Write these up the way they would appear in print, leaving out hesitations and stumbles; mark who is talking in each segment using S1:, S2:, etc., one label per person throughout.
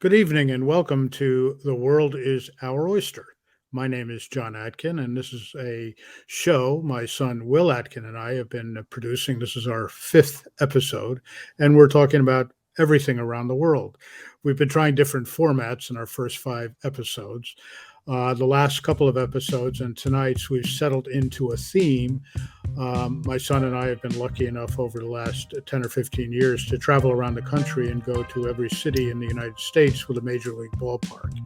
S1: Good evening and welcome to The World is Our Oyster. My name is John Atkin, and this is a show my son Will Atkin and I have been producing. This is our fifth episode, and we're talking about everything around the world. We've been trying different formats in our first five episodes. The last couple of episodes and tonight's, we've settled into a theme. My son and I have been lucky enough over the last 10 or 15 years to travel around the country and go to every city in the United States with a major league ballpark.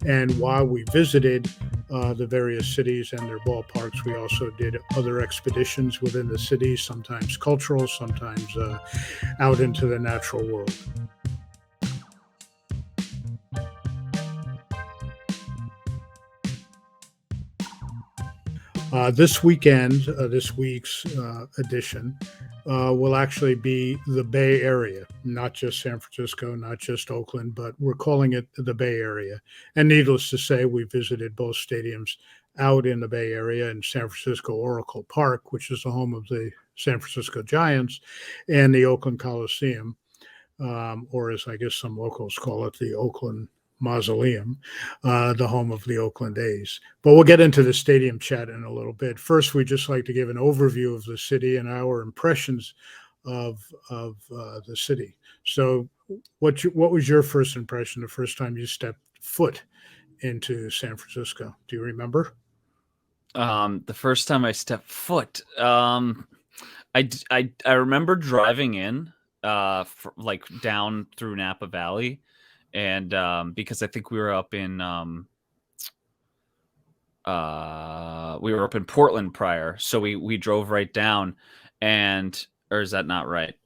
S1: And while we visited the various cities and their ballparks, we also did other expeditions within the cities, sometimes cultural, sometimes out into the natural world. This weekend, this week's edition, will actually be the Bay Area, not just San Francisco, not just Oakland, but we're calling it the Bay Area. And needless to say, we visited both stadiums out in the Bay Area in San Francisco Oracle Park, which is the home of the San Francisco Giants, and the Oakland Coliseum, or as I guess some locals call it, the Oakland Mausoleum, the home of the Oakland A's. But we'll get into the stadium chat in a little bit. First, we just like to give an overview of the city and our impressions of the city. So, what was your first impression the first time you stepped foot into San Francisco? Do you remember?
S2: The first time I stepped foot, I remember driving in, like down through Napa Valley, and because I think we were up in Portland prior, so we drove right down, or is that not right?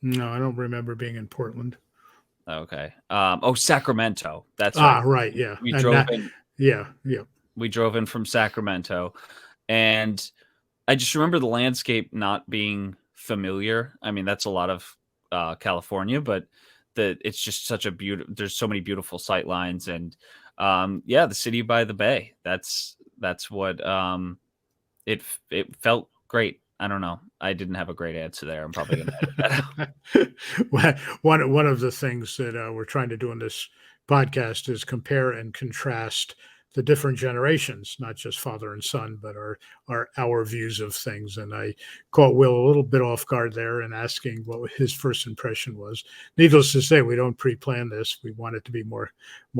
S1: No, I don't remember being in Portland.
S2: Okay. Sacramento. That's right.
S1: Right. Yeah.
S2: We
S1: And
S2: drove in.
S1: Yeah.
S2: We drove in from Sacramento, and I just remember the landscape not being familiar. I mean, that's a lot of California, but it's just such a beautiful. There's so many beautiful sight lines, and the city by the bay. That's what it felt great. I don't know. I didn't have a great answer there. I'm probably going to edit
S1: that out. One of the things that we're trying to do in this podcast is compare and contrast the different generations, not just father and son, but our views of things. And I caught Will a little bit off guard there and asking what his first impression was. Needless to say, we don't pre-plan this. We want it to be more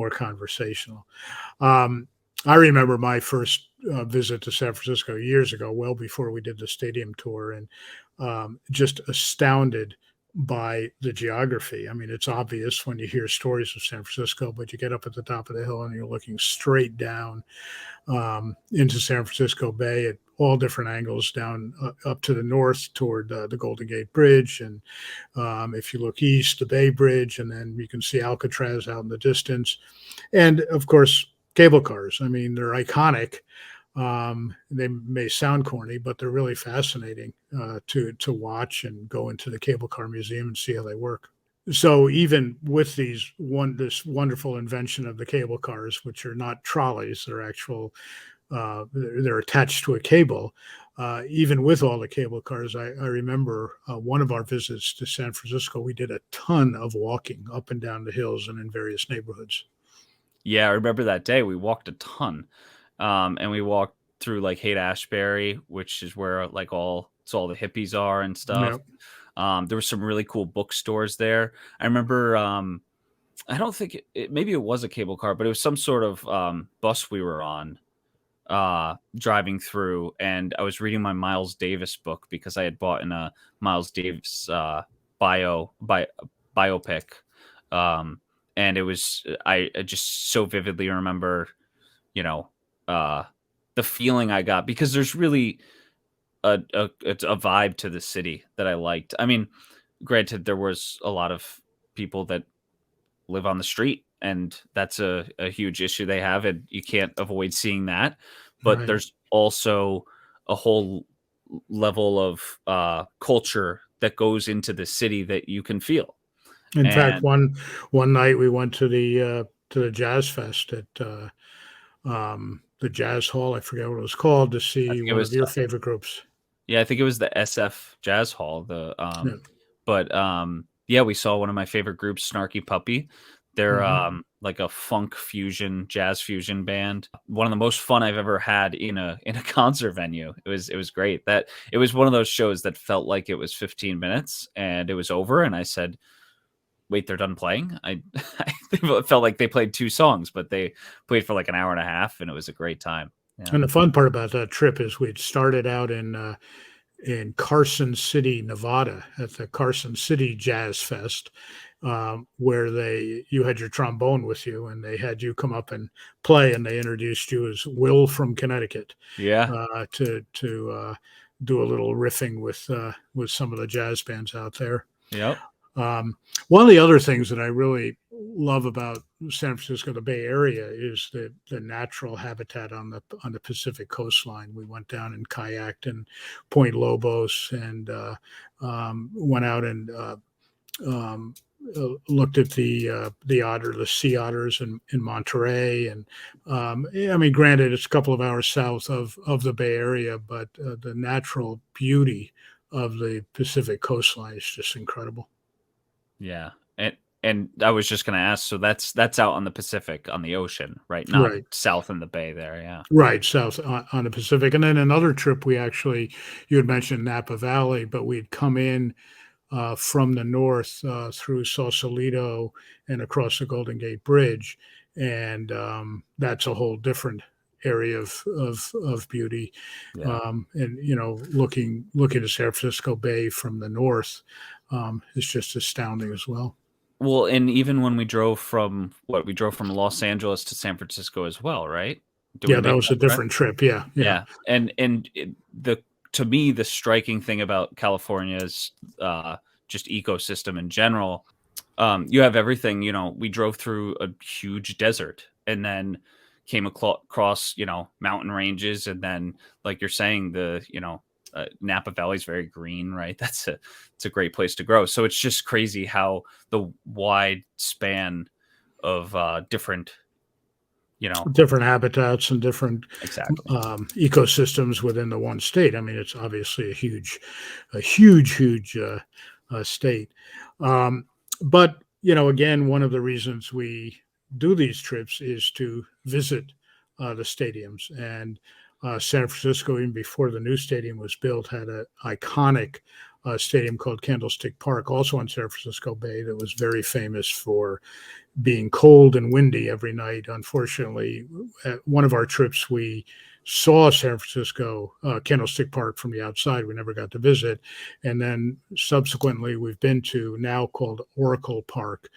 S1: conversational. I remember my first visit to San Francisco years ago, well before we did the stadium tour, and just astounded by the geography. I mean, it's obvious when you hear stories of San Francisco, but you get up at the top of the hill and you're looking straight down into San Francisco Bay at all different angles, down up to the north toward the Golden Gate Bridge. And if you look east, the Bay Bridge, and then you can see Alcatraz out in the distance. And of course, cable cars. I mean, they're iconic. They may sound corny, but they're really fascinating to watch and go into the cable car museum and see how they work. So even with this wonderful invention of the cable cars, which are not trolleys, they're actual, they're attached to a cable. Even with all the cable cars, I remember one of our visits to San Francisco, we did a ton of walking up and down the hills and in various neighborhoods.
S2: Yeah, I remember that day. We walked a ton. And we walked through like Haight-Ashbury, which is where like all the hippies are and stuff. Yep. There were some really cool bookstores there. I remember, I don't think maybe it was a cable car, but it was some sort of bus we were on driving through. And I was reading my Miles Davis book because I had bought in a Miles Davis biopic. And it was, I just so vividly remember, the feeling I got, because there's really a vibe to the city that I liked. I mean, granted, there was a lot of people that live on the street, and that's a huge issue they have, and you can't avoid seeing that. But right. There's also a whole level of culture that goes into the city that you can feel.
S1: In fact, one night we went to the Jazz Fest at the Jazz Hall. I forget what it was called, to see one of your favorite groups.
S2: Yeah, I think it was the SF Jazz Hall. But we saw one of my favorite groups, Snarky Puppy. They're like a funk fusion, jazz fusion band. One of the most fun I've ever had in a concert venue. It was great. That it was one of those shows that felt like it was 15 minutes and it was over. And I said, wait, they're done playing? I felt like they played 2 songs, but they played for like an hour and a half, and it was a great time. Yeah.
S1: And the fun part about that trip is we'd started out in Carson City, Nevada, at the Carson City Jazz Fest, where you had your trombone with you, and they had you come up and play, and they introduced you as Will from Connecticut
S2: Yeah.
S1: to do a little riffing with some of the jazz bands out there.
S2: Yep.
S1: One of the other things that I really love about San Francisco, the Bay Area, is the natural habitat on the Pacific coastline. We went down and kayaked in Point Lobos and went out and looked at the sea otters in Monterey. And I mean, granted, it's a couple of hours south of the Bay Area, but the natural beauty of the Pacific coastline is just incredible.
S2: Yeah. And I was just going to ask, so that's out on the Pacific, on the ocean, right? Not
S1: Right.
S2: south in the Bay there. Yeah.
S1: Right, south on the Pacific. And then another trip you had mentioned Napa Valley, but we'd come in from the north through Sausalito and across the Golden Gate Bridge. And that's a whole different area of beauty.
S2: Yeah.
S1: And, looking at San Francisco Bay from the north is just astounding as well.
S2: Well, and even when we drove from Los Angeles to San Francisco as well, right?
S1: Yeah, that was a different trip. Yeah.
S2: Yeah. And to me, the striking thing about California is just ecosystem in general. You have everything, we drove through a huge desert and then came across, mountain ranges. And then, like you're saying, Napa Valley is very green, right? It's a great place to grow. So it's just crazy how the wide span of different
S1: habitats and different ecosystems within the one state. I mean, it's obviously a huge state. But again, one of the reasons we do these trips is to visit the stadiums. And San Francisco, even before the new stadium was built, had an iconic stadium called Candlestick Park, also on San Francisco Bay, that was very famous for being cold and windy every night. Unfortunately, at one of our trips, we saw San Francisco Candlestick Park from the outside. We never got to visit. And then subsequently, we've been to now called Oracle Park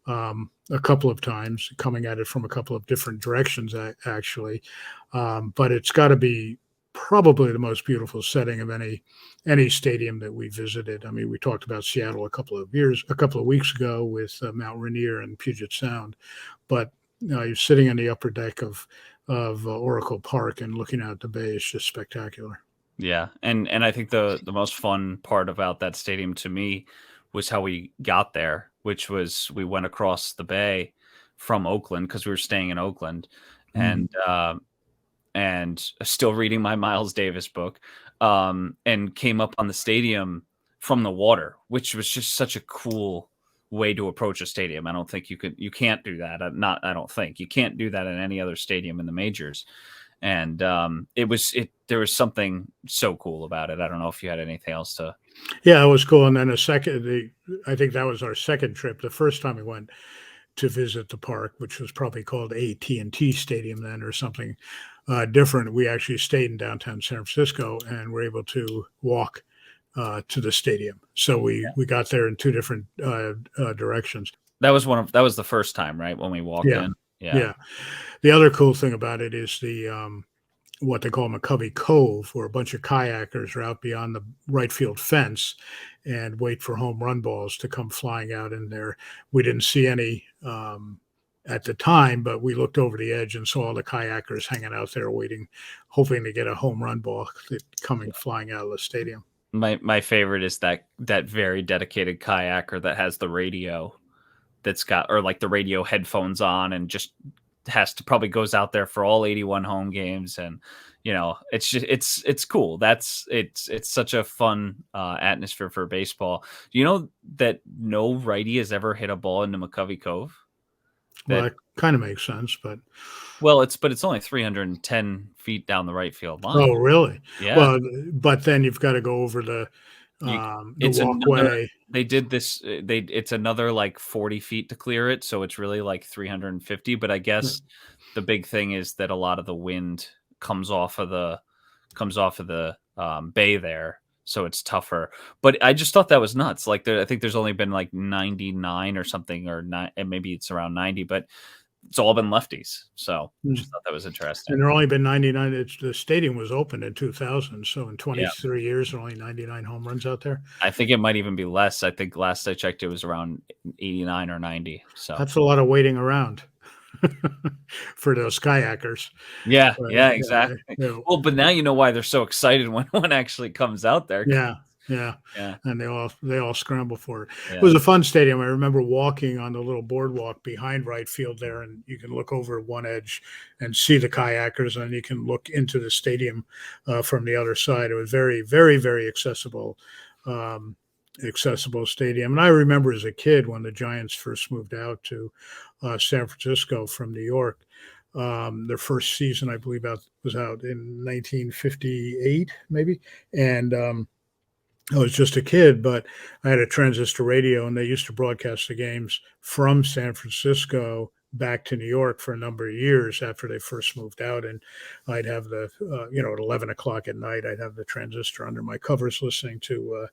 S1: a couple of times, coming at it from a couple of different directions, actually. But it's got to be probably the most beautiful setting of any stadium that we visited. I mean, we talked about Seattle a couple of weeks ago with Mount Rainier and Puget Sound, but you're sitting on the upper deck of Oracle Park and looking out the bay is just spectacular.
S2: Yeah, and I think the most fun part about that stadium to me was how we got there, which was we went across the bay from Oakland because we were staying in Oakland, and still reading my Miles Davis book, and came up on the stadium from the water, which was just such a cool way to approach a stadium. I don't think you can't do that. I don't think you can't do that in any other stadium in the majors. And there was something so cool about it. I don't know if you had anything else to.
S1: Yeah, it was cool. And then I think that was our second trip. The first time we went to visit the park, which was probably called AT&T Stadium then or something different. We actually stayed in downtown San Francisco and were able to walk to the stadium. So we got there in two different directions.
S2: That was the first time, right? When we walked in.
S1: Yeah. The other cool thing about it is the what they call McCovey Cove, where a bunch of kayakers are out beyond the right field fence and wait for home run balls to come flying out in there. We didn't see any at the time, but we looked over the edge and saw all the kayakers hanging out there waiting, hoping to get a home run ball coming flying out of the stadium.
S2: My favorite is that very dedicated kayaker that has the radio that's got, or like the radio headphones on, and just probably goes out there for all 81 home games. And it's just it's cool. It's such a fun atmosphere for baseball. Do you know that no righty has ever hit a ball into McCovey Cove?
S1: Well,
S2: that
S1: that kind of makes sense, but
S2: it's only 310 feet down the right field line.
S1: oh, really?
S2: Yeah.
S1: Well, but then you've got to go over
S2: You
S1: the
S2: it's another
S1: walkway.
S2: they did this it's another like 40 feet to clear it, so it's really like 350, but I guess the big thing is that a lot of the wind comes off of the bay there, so it's tougher. But I just thought that was nuts. Like I think there's only been like 99 or something, or and maybe it's around 90, but it's all been lefties. So
S1: Hmm.
S2: just thought that was interesting.
S1: And there only been 99. The stadium was opened in 2000, so in
S2: Yeah,
S1: 23 years, there are only 99 home runs out there.
S2: I think it might even be less. I think last I checked, it was around 89 or 90. So
S1: That's a lot of waiting around for those kayakers.
S2: yeah,
S1: But
S2: yeah,
S1: yeah,
S2: exactly. Well, but now you know why they're so excited when one actually comes out there.
S1: yeah, yeah,
S2: Yeah,
S1: and they all scramble for it. It
S2: yeah,
S1: was a fun stadium. I remember walking on the little boardwalk behind right field there, and you can look over one edge and see the kayakers, and you can look into the stadium from the other side. It was very, very, very um, accessible stadium. And I remember as a kid when the Giants first moved out to San Francisco from New York. Their first season, I believe, was out in 1958, maybe, and I was just a kid, but I had a transistor radio, and they used to broadcast the games from San Francisco back to New York for a number of years after they first moved out. And I'd have at 11 o'clock at night, I'd have the transistor under my covers listening to,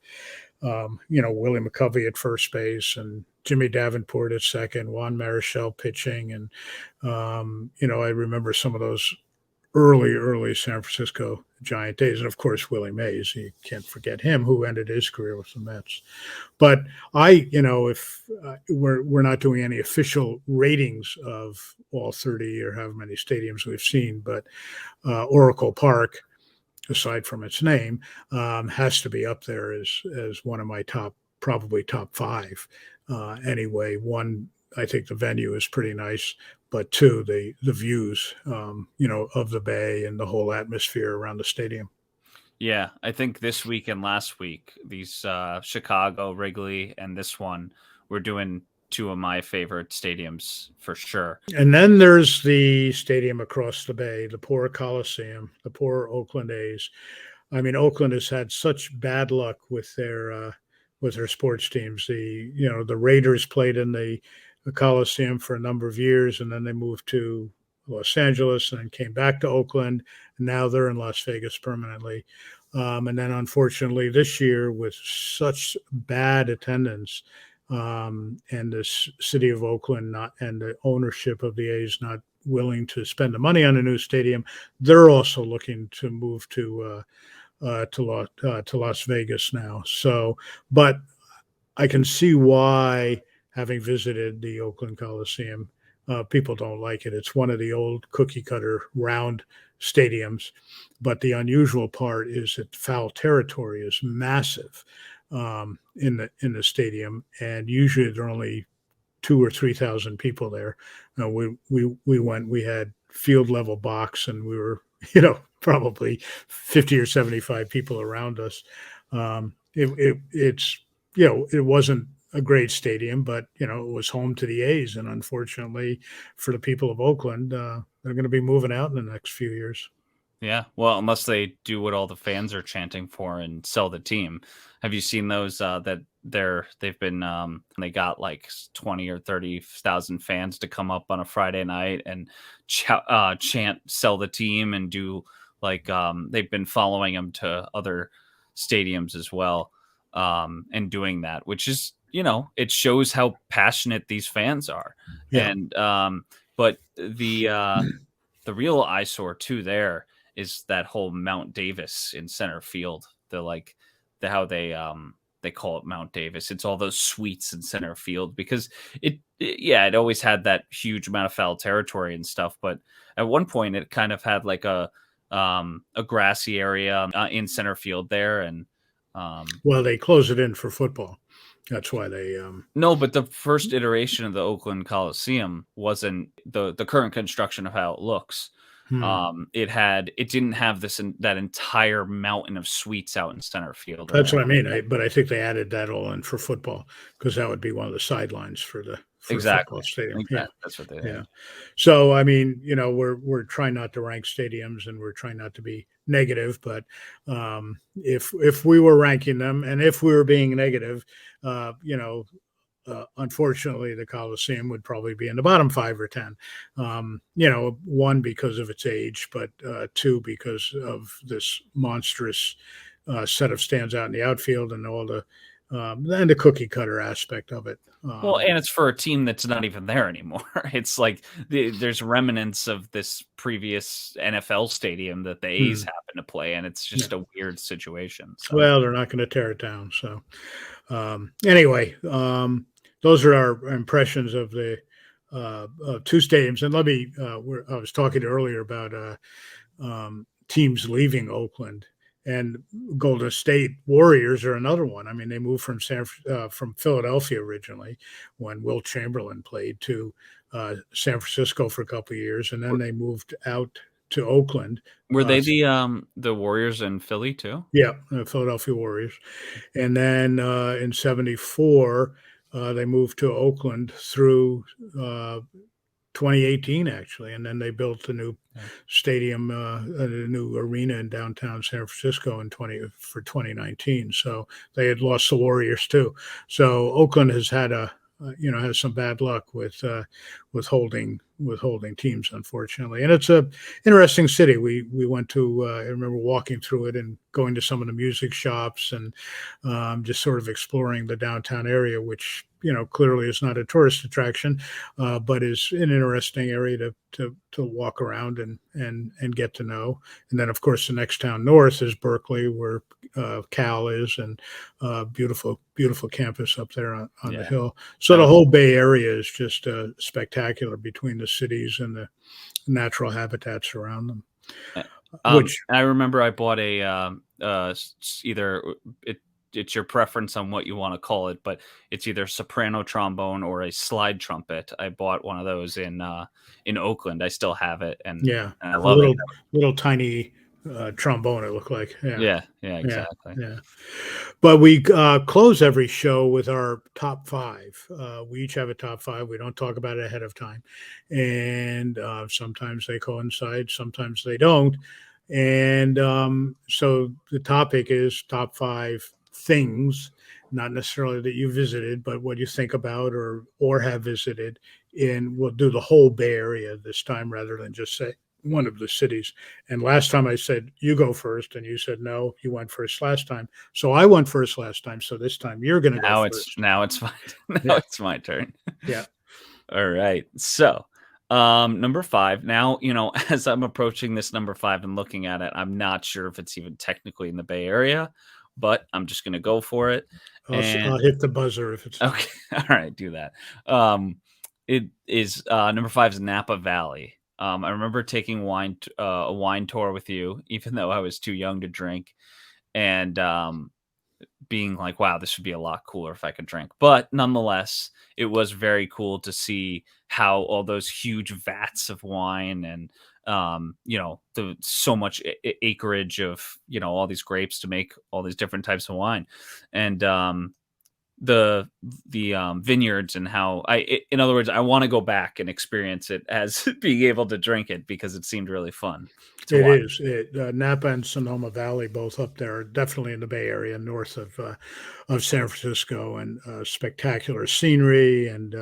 S1: Willie McCovey at first base and Jimmy Davenport at second, Juan Marichal pitching. And, I remember some of those early San Francisco Giant days, and of course Willie Mays. You can't forget him, who ended his career with the Mets. But if we're not doing any official ratings of all 30 or however many stadiums we've seen, but Oracle Park, aside from its name, has to be up there as one of my probably top five. Anyway, one, I think the venue is pretty nice, but two, the views, of the bay and the whole atmosphere around the stadium.
S2: yeah. I think this week and last week, these Chicago, Wrigley, and this one, we're doing two of my favorite stadiums for sure.
S1: And then there's the stadium across the bay, the poor Coliseum, the poor Oakland A's. I mean, Oakland has had such bad luck with their sports teams. The Raiders played in the Coliseum for a number of years, and then they moved to Los Angeles and then came back to Oakland, and now they're in Las Vegas permanently. And then, unfortunately, this year with such bad attendance, and the city of Oakland and the ownership of the A's not willing to spend the money on a new stadium, they're also looking to move to Las Vegas now. So, but I can see why, having visited the Oakland Coliseum, people don't like it. It's one of the old cookie cutter round stadiums, but the unusual part is that foul territory is massive in the stadium, and usually there are only 2 or 3 thousand people there. We went. We had field level box, and we were probably 50 or 75 people around us. It wasn't a great stadium, but it was home to the A's, and unfortunately for the people of Oakland, they're going to be moving out in the next few years.
S2: Yeah, well, unless they do what all the fans are chanting for and sell the team. Have you seen those that they got like 20 or 30,000 fans to come up on a Friday night and chant sell the team and do like they've been following them to other stadiums as well, and doing that, which is, it shows how passionate these fans are.
S1: Yeah.
S2: And but the real eyesore too there is that whole Mount Davis in center field. How they call it Mount Davis. It's all those suites in center field because it always had that huge amount of foul territory and stuff. But at one point it kind of had like a grassy area in center field there. And
S1: Well, they close it in for football. That's why they.
S2: No, but the first iteration of the Oakland Coliseum wasn't the current construction of how it looks.
S1: Hmm.
S2: It didn't have that entire mountain of suites out in center field or
S1: That's what I
S2: anything.
S1: mean. But I think they added that all in for football because that would be one of the sidelines for the for a
S2: Exactly.
S1: football stadium. Yeah,
S2: Exactly. That's what they
S1: yeah.
S2: had.
S1: So I mean, we're trying not to rank stadiums, and we're trying not to be negative, but if we were ranking them, and if we were being negative, uh, you know, unfortunately, the Coliseum would probably be in the bottom 5 or 10. One because of its age, but two because of this monstrous set of stands out in the outfield and all the cookie cutter aspect of it.
S2: Well, and it's for a team that's not even there anymore. It's like there's remnants of this previous NFL stadium that the A's
S1: Hmm,
S2: happen to play, and it's
S1: yeah.
S2: just a weird situation. So
S1: Well, they're not going to tear it down. So anyway, those are our impressions of the two stadiums. And let me, I was talking earlier about teams leaving Oakland, and Golden State Warriors are another one. I mean, they moved from Philadelphia originally when Wilt Chamberlain played to San Francisco for a couple of years, and then they moved out to Oakland.
S2: were they the Warriors in Philly too?
S1: Yeah, Philadelphia Warriors. And then in '74, they moved to Oakland through 2018, actually. And then they built a new stadium, a new arena in downtown San Francisco for 2019. So they had lost the Warriors too. So Oakland has had has some bad luck with holding teams, unfortunately. And it's a interesting city. We went to I remember walking through it and going to some of the music shops, and just sort of exploring the downtown area, which clearly is not a tourist attraction, but is an interesting area to walk around and get to know. And then, of course, the next town north is Berkeley, where Cal is, and beautiful campus up there on the
S2: Yeah.
S1: hill. So the whole Bay Area is just spectacular between the cities and the natural habitats around them. Which
S2: I remember I bought either it's your preference on what you want to call it, but it's either soprano trombone or a slide trumpet. I bought one of those in Oakland. I still have it, and
S1: yeah,
S2: I
S1: a
S2: love it.
S1: little tiny trombone, it looked like. Yeah,
S2: Yeah,
S1: yeah,
S2: exactly.
S1: yeah. But we close every show with our top five. We each have a top five. We don't talk about it ahead of time, and sometimes they coincide, sometimes they don't. And so the topic is top five things, not necessarily that you visited, but what you think about or have visited. And we'll do the whole Bay Area this time rather than just say one of the cities. And last time I said you go first, and you said no, you went first last time. So I went first last time. So this time you're going to go first.
S2: Now it's fine. Now
S1: Yeah,
S2: it's my turn.
S1: yeah.
S2: All right. So, number 5. Now, as I'm approaching this number 5 and looking at it, I'm not sure if it's even technically in the Bay Area, but I'm just going to go for it.
S1: I'll hit the buzzer if it's not.
S2: Okay. All right. Do that. It is number 5 is Napa Valley. I remember taking a wine tour with you, even though I was too young to drink, and being like, wow, this would be a lot cooler if I could drink. But nonetheless, it was very cool to see how all those huge vats of wine and the so much acreage of all these grapes to make all these different types of wine, and the vineyards, and how in other words, I want to go back and experience it as being able to drink it, because it seemed really fun to
S1: It
S2: watch.
S1: is. Napa and Sonoma Valley, both up there, definitely in the Bay Area, north of San Francisco, and spectacular scenery. And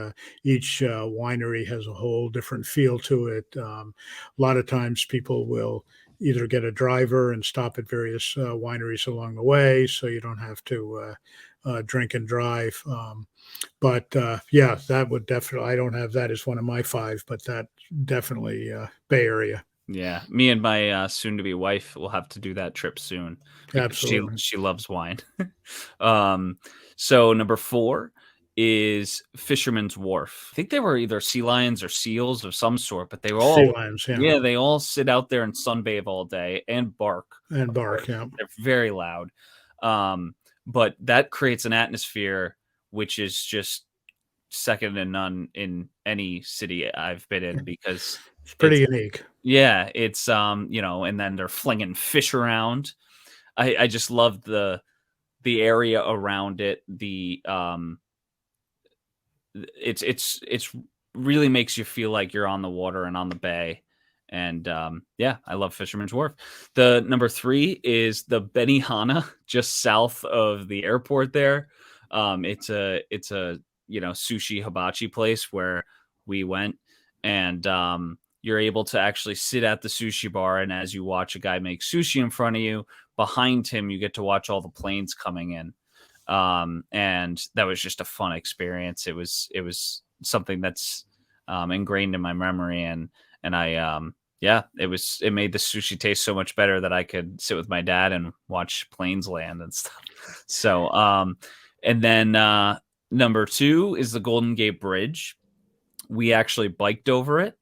S1: each winery has a whole different feel to it. A lot of times, people will either get a driver and stop at various wineries along the way, so you don't have to drink and drive. But yeah, that would definitely. I don't have that as one of my five, but that definitely Bay Area.
S2: Yeah, me and my soon-to-be wife will have to do that trip soon, because
S1: Absolutely.
S2: she loves wine. um, so number 4 is Fisherman's Wharf. I think they were either sea lions or seals of some sort, but they were
S1: Sea
S2: all
S1: lions, yeah,
S2: they all sit out there and sunbathe all day and bark.
S1: and
S2: Of
S1: bark,
S2: course,
S1: yeah.
S2: they're very loud, but that creates an atmosphere which is just second to none in any city I've been in, because
S1: It's pretty
S2: it's
S1: unique.
S2: yeah, it's and then they're flinging fish around. I just love the area around it, it's really makes you feel like you're on the water and on the bay. And yeah, I love Fisherman's Wharf. The number 3 is the Benihana, just south of the airport there. It's a sushi hibachi place where we went, and you're able to actually sit at the sushi bar, and as you watch a guy make sushi in front of you, behind him you get to watch all the planes coming in. And that was just a fun experience. It was something that's ingrained in my memory, and I yeah, it made the sushi taste so much better that I could sit with my dad and watch planes land and stuff. So and then number 2 is the Golden Gate Bridge. We actually biked over it,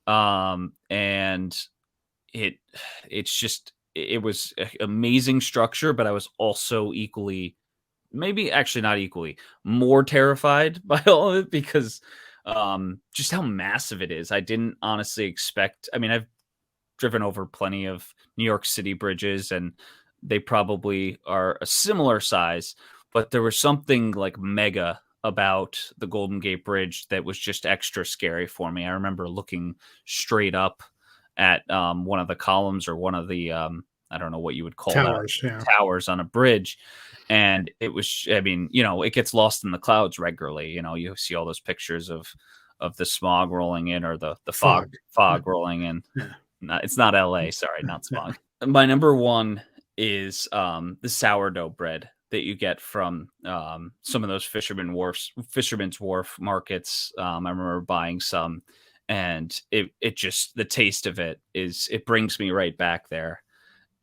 S2: and it was an amazing structure, but I was also equally, maybe actually not equally, more terrified by all of it, because just how massive it is. I didn't honestly expect. I mean, I've driven over plenty of New York City bridges, and they probably are a similar size, but there was something like mega about the Golden Gate Bridge that was just extra scary for me. I remember looking straight up at one of the columns, or one of the I don't know what you would call
S1: Towers,
S2: that,
S1: yeah.
S2: towers on a bridge. And it was, I mean, it gets lost in the clouds regularly. You see all those pictures of the smog rolling in, or the fog
S1: Yeah.
S2: rolling in.
S1: Yeah.
S2: It's not LA, sorry, not smog. My number 1 is the sourdough bread that you get from some of those Fisherman's Wharf markets. I remember buying some, and it just, the taste of it brings me right back there.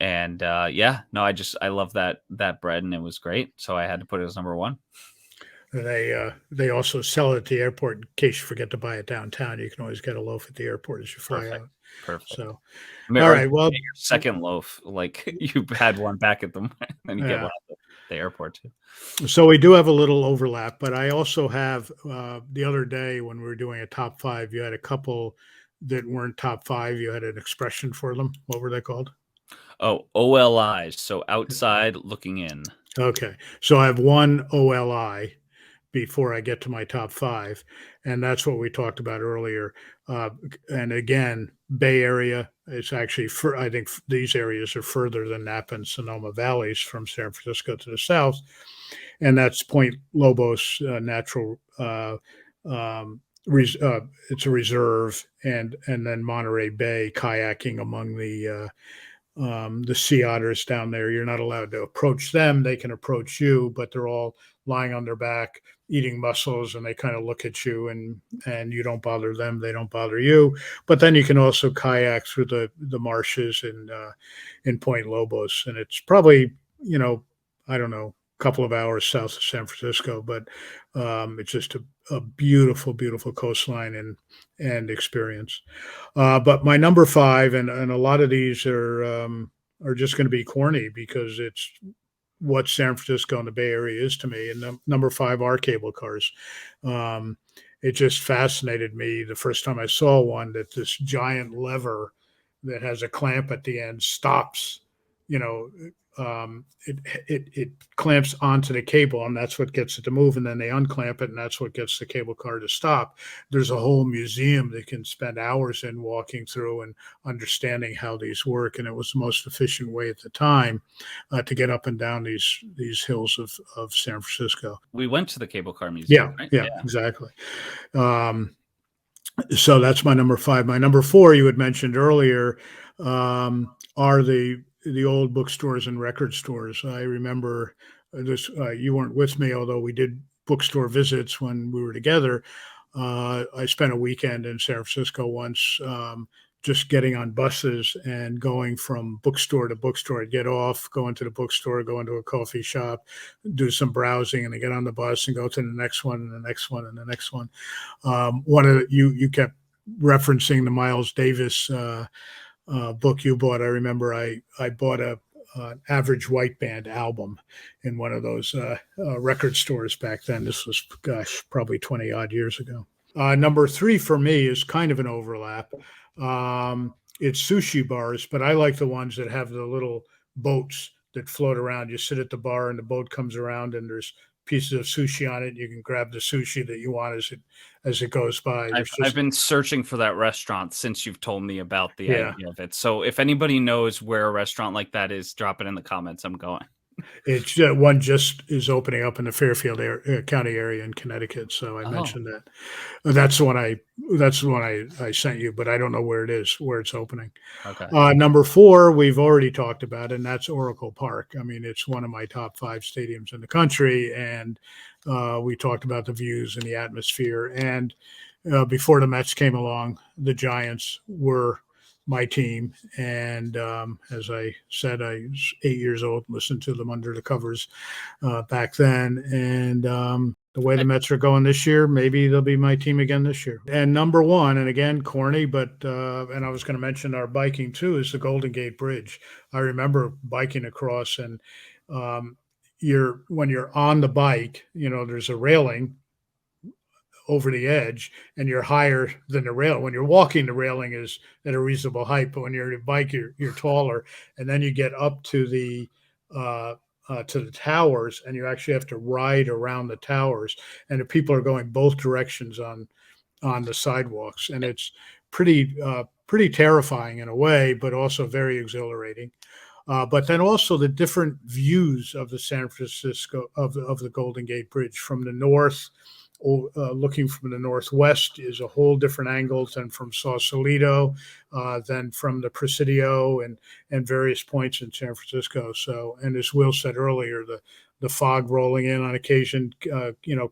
S2: And yeah, no, I love that bread, and it was great. So I had to put it as number 1.
S1: They also sell it at the airport in case you forget to buy it downtown. You can always get a loaf at the airport as you fly
S2: Perfect.
S1: out.
S2: Perfect.
S1: So,
S2: I mean,
S1: all
S2: or
S1: right. Well,
S2: your second loaf, like you had one back at then you get
S1: yeah.
S2: one at the airport too.
S1: So we do have a little overlap, but I also have the other day when we were doing a top 5, you had a couple that weren't top 5. You had an expression for them. What were they called?
S2: Oh, OLIs, so outside looking in.
S1: Okay. So I have one OLI before I get to my top 5, and that's what we talked about earlier. And again, Bay Area is actually, I think these areas are further than Napa and Sonoma Valleys from San Francisco to the south, and that's Point Lobos Natural. It's a reserve, and then Monterey Bay, kayaking among the sea otters down there. You're not allowed to approach them. They can approach you, but they're all lying on their back, eating mussels, and they kind of look at you, and you don't bother them. They don't bother you. But then you can also kayak through the marshes in Point Lobos, and it's probably, I don't know, a couple of hours south of San Francisco, but it's just a beautiful, beautiful coastline and experience. But my number 5, and a lot of these are just going to be corny because it's what San Francisco and the Bay Area is to me. And number 5 are cable cars. It just fascinated me the first time I saw one, that this giant lever that has a clamp at the end stops. You know, it clamps onto the cable, and that's what gets it to move. And then they unclamp it, and that's what gets the cable car to stop. There's a whole museum that can spend hours in walking through and understanding how these work. And it was the most efficient way at the time to get up and down these hills of San Francisco.
S2: We went to the cable car museum, right?
S1: Yeah, exactly. So that's my number 5. My number 4, you had mentioned earlier, are the old bookstores and record stores. I remember this. You weren't with me, although we did bookstore visits when we were together. I spent a weekend in San Francisco once, just getting on buses and going from bookstore to bookstore. I'd get off, go into the bookstore, go into a coffee shop, do some browsing, and then get on the bus and go to the next one and the next one and the next one. One of you kept referencing the Miles Davis book you bought. I remember I bought an Average White Band album in one of those record stores back then. This was, gosh, probably 20 odd years ago. Number 3 for me is kind of an overlap. It's sushi bars, but I like the ones that have the little boats that float around. You sit at the bar and the boat comes around, and there's pieces of sushi on it. You can grab the sushi that you want as it goes by.
S2: I've been searching for that restaurant since you've told me about the
S1: yeah.
S2: idea of it. So if anybody knows where a restaurant like that is, drop it in the comments. I'm going.
S1: It's one just is opening up in the Fairfield County area in Connecticut. So I
S2: Oh,
S1: mentioned that. That's the one I sent you, but I don't know where it is, where it's opening.
S2: okay.
S1: Number 4, we've already talked about, and that's Oracle Park. I mean, it's one of my top 5 stadiums in the country, and we talked about the views and the atmosphere. And before the Mets came along, the Giants were my team. And as I said, I was 8 years old, listened to them under the covers back then. And the way the Mets are going this year, maybe they'll be my team again this year. And number 1, and again, corny, but and I was going to mention our biking too, is the Golden Gate Bridge. I remember biking across, and when you're on the bike, there's a railing over the edge, and you're higher than the rail. When you're walking, the railing is at a reasonable height, but when you're on a bike, you're taller. And then you get up to the towers, and you actually have to ride around the towers, and the people are going both directions on the sidewalks, and it's pretty terrifying in a way, but also very exhilarating. But then also the different views of the San Francisco of the Golden Gate Bridge from the north. Looking from the northwest is a whole different angle than from Sausalito, than from the Presidio and various points in San Francisco. So, and as Will said earlier, the fog rolling in on occasion,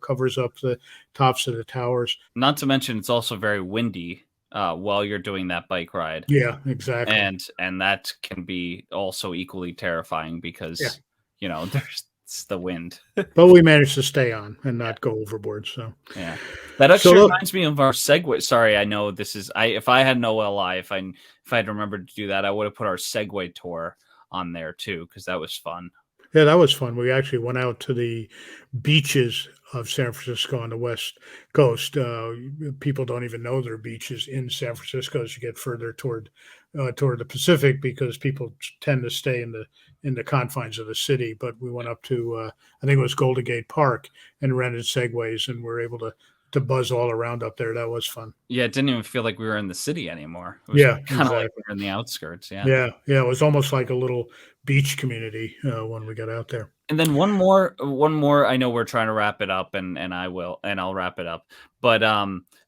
S1: covers up the tops of the towers.
S2: Not to mention, it's also very windy while you're doing that bike ride.
S1: Yeah, exactly.
S2: And that can be also equally terrifying because there's the wind.
S1: But we managed to stay on and not go overboard. So
S2: yeah, that actually reminds me of our segue. Sorry, I know this is if I had no LI, if I had remembered to do that, I would have put our Segway tour on there too, because that was fun.
S1: Yeah, that was fun. We actually went out to the beaches of San Francisco on the West Coast. People don't even know there are beaches in San Francisco as you get further toward the Pacific, because people tend to stay in the confines of the city. But we went up to I think it was Golden Gate Park and rented Segways, and were able to buzz all around up there. That was fun.
S2: Yeah, it didn't even feel like we were in the city anymore. It was kind of
S1: exactly.
S2: like we were in the outskirts.
S1: Yeah. It was almost like a little beach community when we got out there.
S2: And then one more. I know we're trying to wrap it up, and I'll wrap it up. But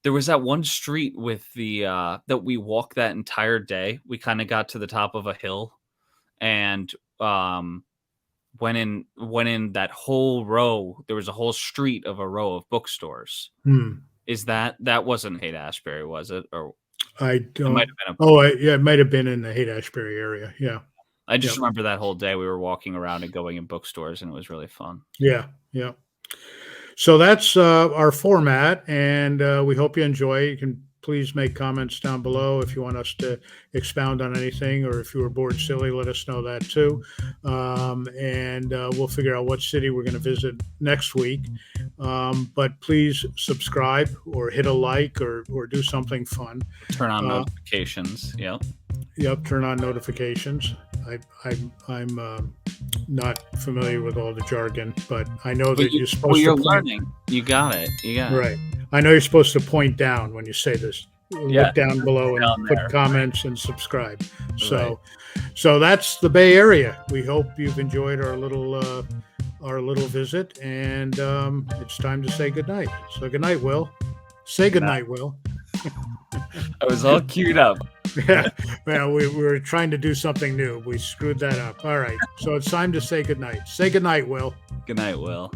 S2: there was that one street with the that we walked that entire day. We kind of got to the top of a hill, and went in that whole row. There was a whole street of a row of bookstores. Is that wasn't Haight-Ashbury, was it? Or
S1: I don't.
S2: It might have been
S1: it might have been in the Haight-Ashbury area. Yeah.
S2: I just remember that whole day we were walking around and going in bookstores, and it was really fun.
S1: Yeah. So that's our format, and we hope you enjoy. You can please make comments down below if you want us to expound on anything, or if you were bored silly, let us know that too. And we'll figure out what city we're going to visit next week. But please subscribe or hit a like or do something fun.
S2: Turn on notifications.
S1: Yep, turn on notifications. I'm not familiar with all the jargon, but I know that you're supposed to.
S2: You're learning. You got it.
S1: Right. I know you're supposed to point down when you say this. Look down below and put comments and subscribe. So that's the Bay Area. We hope you've enjoyed our little visit, and it's time to say goodnight. So good night, Will. Say good night, Will.
S2: I was all queued up.
S1: Yeah, well, we were trying to do something new. We screwed that up. All right, so it's time to say goodnight. Say goodnight, Will.
S2: Good night, Will.